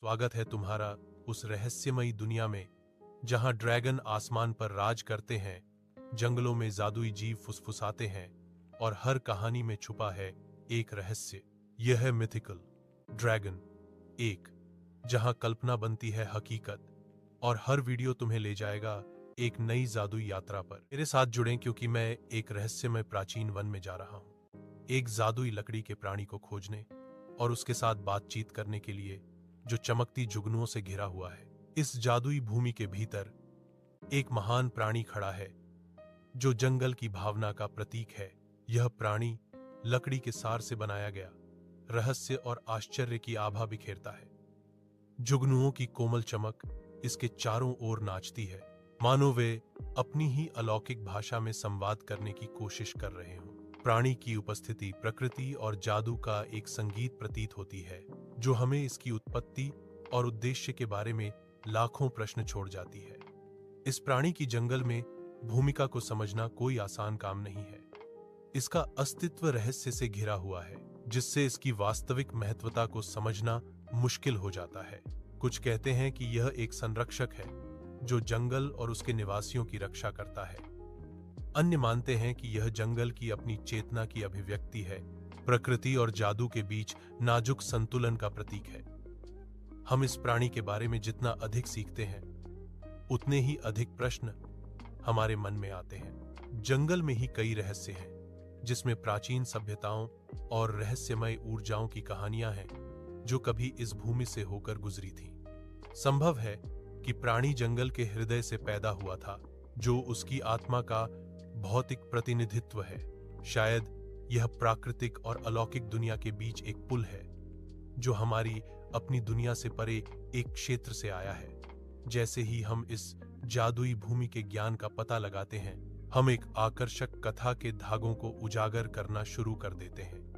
स्वागत है तुम्हारा उस रहस्यमयी दुनिया में जहां ड्रैगन आसमान पर राज करते हैं, जंगलों में जादुई जीव फुसफुसाते हैं और हर कहानी में छुपा है एक रहस्य। यह है मिथिकल ड्रैगन एक, जहां कल्पना बनती है हकीकत और हर वीडियो तुम्हें ले जाएगा एक नई जादुई यात्रा पर। मेरे साथ जुड़ें क्योंकि मैं एक रहस्यमय प्राचीन वन में जा रहा हूं, एक जादुई लकड़ी के प्राणी को खोजने और उसके साथ बातचीत करने के लिए जो चमकती जुगनुओं से घिरा हुआ है। इस जादुई भूमि के भीतर एक महान प्राणी खड़ा है जो जंगल की भावना का प्रतीक है। यह प्राणी लकड़ी के सार से बनाया गया रहस्य और आश्चर्य की आभा बिखेरता है। जुगनुओं की कोमल चमक इसके चारों ओर नाचती है, मानो वे अपनी ही अलौकिक भाषा में संवाद करने की कोशिश कर रहे हों। प्राणी की उपस्थिति प्रकृति और जादू का एक संगीत प्रतीत होती है जो हमें इसकी उत्पत्ति और उद्देश्य के बारे में लाखों प्रश्न छोड़ जाती है। इस प्राणी की जंगल में भूमिका को समझना कोई आसान काम नहीं है। इसका अस्तित्व रहस्य से घिरा हुआ है, जिससे इसकी वास्तविक महत्वता को समझना मुश्किल हो जाता है। कुछ कहते हैं कि यह एक संरक्षक है जो जंगल और उसके निवासियों की रक्षा करता है। अन्य मानते हैं कि यह जंगल की अपनी चेतना की अभिव्यक्ति है, प्रकृति और जादू के बीच नाजुक संतुलन का प्रतीक है। हम इस प्राणी के बारे में जितना अधिक सीखते हैं, उतने ही अधिक प्रश्न हमारे मन में आते हैं। जंगल में ही कई रहस्य हैं, जिसमें प्राचीन सभ्यताओं और रहस्यमय ऊर्जाओं की कहानियां हैं जो कभी इस भूमि से होकर गुजरी थीं। संभव है कि प्राणी जंगल के हृदय से पैदा हुआ था, जो उसकी आत्मा का भौतिक प्रतिनिधित्व है। शायद यह प्राकृतिक और अलौकिक दुनिया के बीच एक पुल है जो हमारी अपनी दुनिया से परे एक क्षेत्र से आया है। जैसे ही हम इस जादुई भूमि के ज्ञान का पता लगाते हैं, हम एक आकर्षक कथा के धागों को उजागर करना शुरू कर देते हैं।